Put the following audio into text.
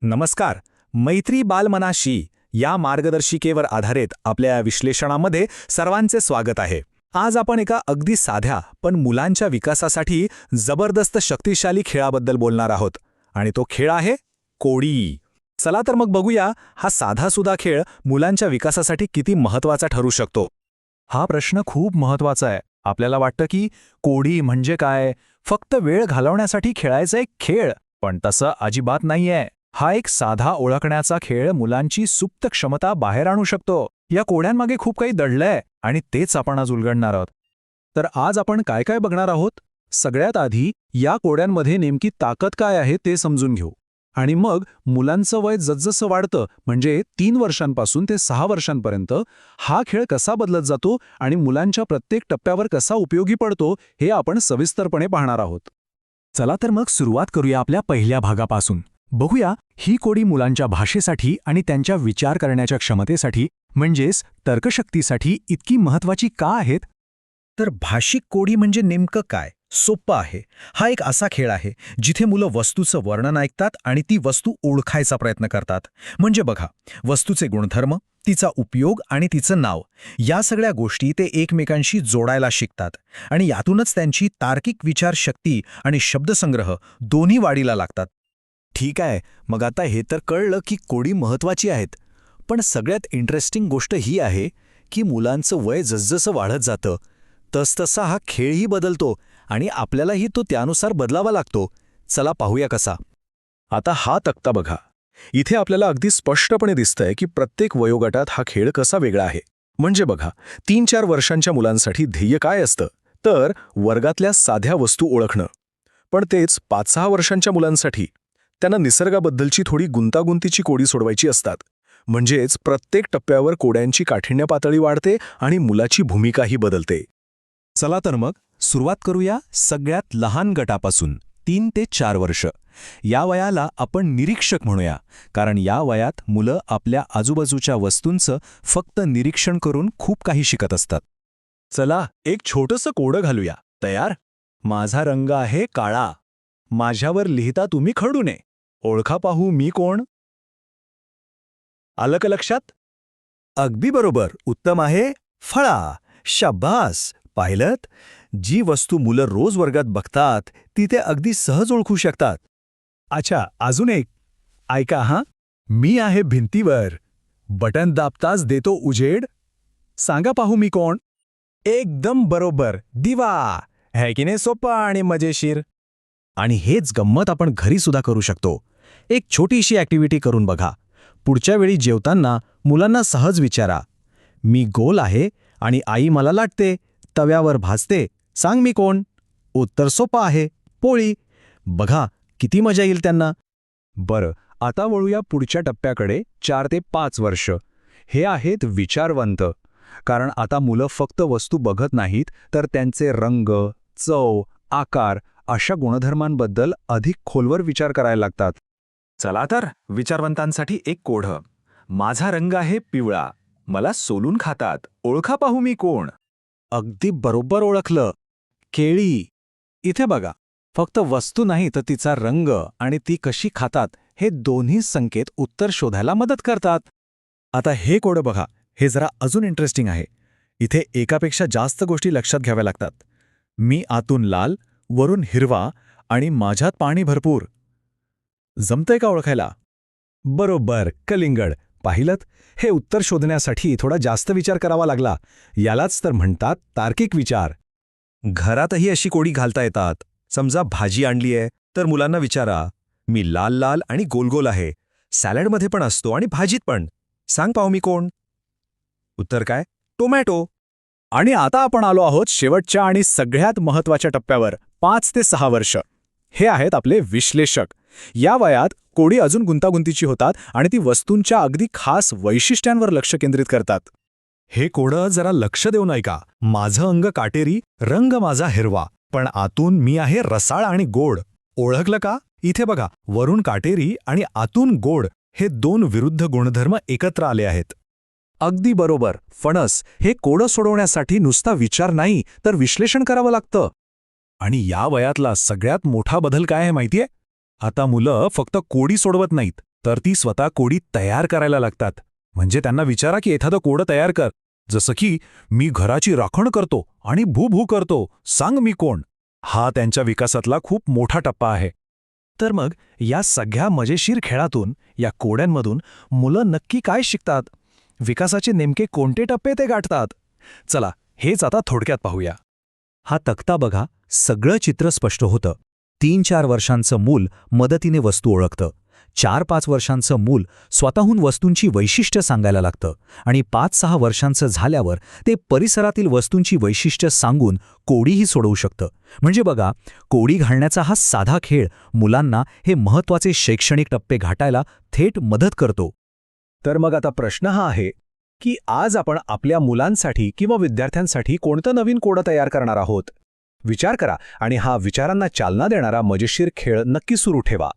नमस्कार. मैत्री बालमनाशी या मार्गदर्शिकेवर आधारित आपल्या विश्लेषणामध्ये सर्वांचे स्वागत आहे. आज आपण एका अगदी साध्या पण मुलांच्या विकासासाठी जबरदस्त शक्तिशाली खेळाबद्दल बोलणार आहोत आणि तो खेळ आहे कोडी. चला तर मग बघूया हा साधासुधा खेळ मुलांच्या विकासासाठी किती महत्त्वाचा ठरू शकतो. हा प्रश्न खूप महत्वाचा आहे. आपल्याला वाटतं की कोडी म्हणजे काय, फक्त वेळ घालवण्यासाठी खेळायचा एक खेळ, पण तसं अजिबात नाहीये. हा एक साधा ओळखण्याचा खेळ मुलांची सुप्त क्षमता बाहेर आणू शकतो. या कोड्यांमागे खूप काही दडलंय आणि तेच आपण आज उलगडणार आहोत. तर आज आपण काय काय बघणार आहोत. सगळ्यात आधी या कोड्यांमध्ये नेमकी ताकद काय आहे ते समजून घेऊ आणि मग मुलांचं वय जसजसं वाढतं, म्हणजे 3 वर्षांपासून ते 6 वर्षांपर्यंत हा खेळ कसा बदलत जातो आणि मुलांच्या प्रत्येक टप्प्यावर कसा उपयोगी पडतो हे आपण सविस्तरपणे पाहणार आहोत. चला तर मग सुरुवात करूया आपल्या पहिल्या भागापासून. बघूया ही कोडी मुलांच्या भाषेसाठी आणि त्यांच्या विचार करण्याच्या क्षमतेसाठी म्हणजेच तर्कशक्तीसाठी इतकी महत्त्वाची का आहेत. तर भाषिक कोडी म्हणजे नेमकं काय? सोप्पं आहे. हा एक असा खेळ आहे जिथे मुलं वस्तूचं वर्णन ऐकतात आणि ती वस्तू ओळखायचा प्रयत्न करतात. म्हणजे बघा, वस्तूचे गुणधर्म, तिचा उपयोग आणि तिचं नाव, या सगळ्या गोष्टी ते एकमेकांशी जोडायला शिकतात आणि यातूनच त्यांची तार्किक विचारशक्ती आणि शब्दसंग्रह दोन्ही वाढीला लागतात. ठीक आहे, मग आता हे तर कळलं की कोडी महत्त्वाची आहेत, पण सगळ्यात इंटरेस्टिंग गोष्ट ही आहे की मुलांचं वय जसजसं वाढत जातं तसतसा हा खेळही बदलतो आणि आपल्यालाही तो त्यानुसार बदलावा लागतो. चला पाहूया कसा. आता हा तक्ता बघा. इथे आपल्याला अगदी स्पष्टपणे दिसतंय की प्रत्येक वयोगटात हा खेळ कसा वेगळा आहे. म्हणजे बघा, 3-4 वर्षांच्या मुलांसाठी ध्येय काय असतं, तर वर्गातल्या साध्या वस्तू ओळखणं. पण तेच 5-6 वर्षांच्या मुलांसाठी त्यांना निसर्गाबद्दलची थोडी गुंतागुंतीची कोडी सोडवायची असतात. म्हणजेच प्रत्येक टप्प्यावर कोड्यांची काठिण्य पातळी वाढते आणि मुलाची भूमिकाही बदलते. चला तर मग सुरुवात करूया सगळ्यात लहान गटापासून. 3 ते 4 वर्ष या वयाला आपण निरीक्षक म्हणूया, कारण या वयात मुलं आपल्या आजूबाजूच्या वस्तूंचं फक्त निरीक्षण करून खूप काही शिकत असतात. चला एक छोटंसं कोडं घालूया. तयार? माझा रंग आहे काळा. माझ्यावर लिहिता तुम्ही खडूने. ओळखा पाहू मी कोण. आलं का लक्षात? अगदी बरोबर. उत्तम आहे. फळा. शाबास. पाहिलंत? जी वस्तू मुलं रोज वर्गात बघतात ती ते अगदी सहज ओळखू शकतात. अच्छा, अजून एक ऐका हां. मी आहे भिंतीवर. बटन दाबताच देतो उजेड. सांगा पाहू मी कोण. एकदम बरोबर, दिवा. है की नाही सोपं आणि मजेशीर. आणि हेच गंमत आपण घरी सुद्धा करू शकतो. एक छोटीशी ॲक्टिव्हिटी करून बघा. पुढच्या वेळी जेवताना मुलांना सहज विचारा, मी गोल आहे आणि आई मला लाटते, तव्यावर भाजते, सांग मी कोण. उत्तर सोपं आहे, पोळी. बघा किती मजा येईल त्यांना. बरं, आता वळूया पुढच्या टप्प्याकडे. 4 ते 5 वर्ष हे आहेत विचारवंत. कारण आता मुलं फक्त वस्तू बघत नाहीत, तर त्यांचे रंग, चव, आकार अशा गुणधर्मांबद्दल अधिक खोलवर विचार करायला लागतात. चला तर विचारवंतांसाठी एक कोढं. माझा रंग आहे पिवळा. मला सोलून खातात. ओळखा पाहू मी कोण. अगदी बरोबर ओळखलं. केळी. इथे बघा, फक्त वस्तू नाही तर तिचा रंग आणि ती कशी खातात हे दोन्ही संकेत उत्तर शोधायला मदत करतात. आता हे कोडं बघा. हे जरा अजून इंटरेस्टिंग आहे. इथे एकापेक्षा जास्त गोष्टी लक्षात घ्याव्या लागतात. मी आतून लाल, वरून हिरवा आणि माझ्यात पाणी भरपूर. जमतंय का ओळखायला? बरोबर, कलिंगड. पाहिलंत? हे उत्तर शोधण्यासाठी थोडा जास्त विचार करावा लागला. यालाच तर म्हणतात तार्किक विचार. घरातही अशी कोडी घालता येतात. समजा भाजी आणली आहे तर मुलांना विचारा, मी लाल लाल आणि गोलगोल आहे. सॅलडमध्ये पण असतो आणि भाजीत पण. सांग पाहू मी कोण. उत्तर काय? टोमॅटो. आणि आता आपण आलो आहोत शेवटच्या आणि सगळ्यात महत्त्वाच्या टप्प्यावर. 5 ते 6 वर्ष हे आहेत आपले विश्लेषक. या वयात कोडी अजून गुंतागुंतीची होतात आणि ती वस्तूंच्या अगदी खास वैशिष्ट्यांवर लक्ष केंद्रित करतात. हे कोडं जरा लक्ष देऊन ऐका. माझं अंग काटेरी, रंग माझा हिरवा, पण आतून मी आहे रसाळ आणि गोड. ओळखलं का? इथे बघा, वरून काटेरी आणि आतून गोड हे 2 विरुद्ध गुणधर्म एकत्र आले आहेत. अगदी बरोबर. फणस हे कोडं सोडवण्यासाठी नुसता विचार नाही तर विश्लेषण करावं लागतं. आणि या वयातला सगळ्यात मोठा बदल काय आहे माहितीये? आता मुलं फक्त कोडी सोडवत नाहीत, तर ती स्वतः कोडी तयार करायला लागतात. म्हणजे त्यांना विचारा की एखादं कोडं तयार कर. जसं की मी घराची राखण करतो आणि भू भू करतो, सांग मी कोण. हा त्यांच्या विकासातला खूप मोठा टप्पा आहे. तर मग या सगळ्या मजेशीर खेळातून, या कोड्यांमधून मुलं नक्की काय शिकतात? विकासाचे नेमके कोणते टप्पे ते गाठतात? चला, हेच आता थोडक्यात पाहूया. हा तक्ता बघा, सगळं चित्र स्पष्ट होतं. 3-4 वर्षांचं मूल मदतीने वस्तू ओळखतं. 4-5 वर्षांचं मूल स्वतःहून वस्तूंची वैशिष्ट्य सांगायला लागतं आणि 5-6 वर्षांचं झाल्यावर ते परिसरातील वस्तूंची वैशिष्ट्य सांगून कोडीही सोडवू शकतं. म्हणजे बघा, कोडी घालण्याचा हा साधा खेळ मुलांना हे महत्त्वाचे शैक्षणिक टप्पे गाठायला थेट मदत करतो. तर मग आता प्रश्न हा आहे की आज आपण आपल्या मुलांसाठी किंवा विद्यार्थ्यांसाठी कोणतं नवीन कोडं तयार करणार आहोत? विचार करा आणि हा विचारांना चालना देणारा मजेशीर खेळ नक्की सुरू ठेवा.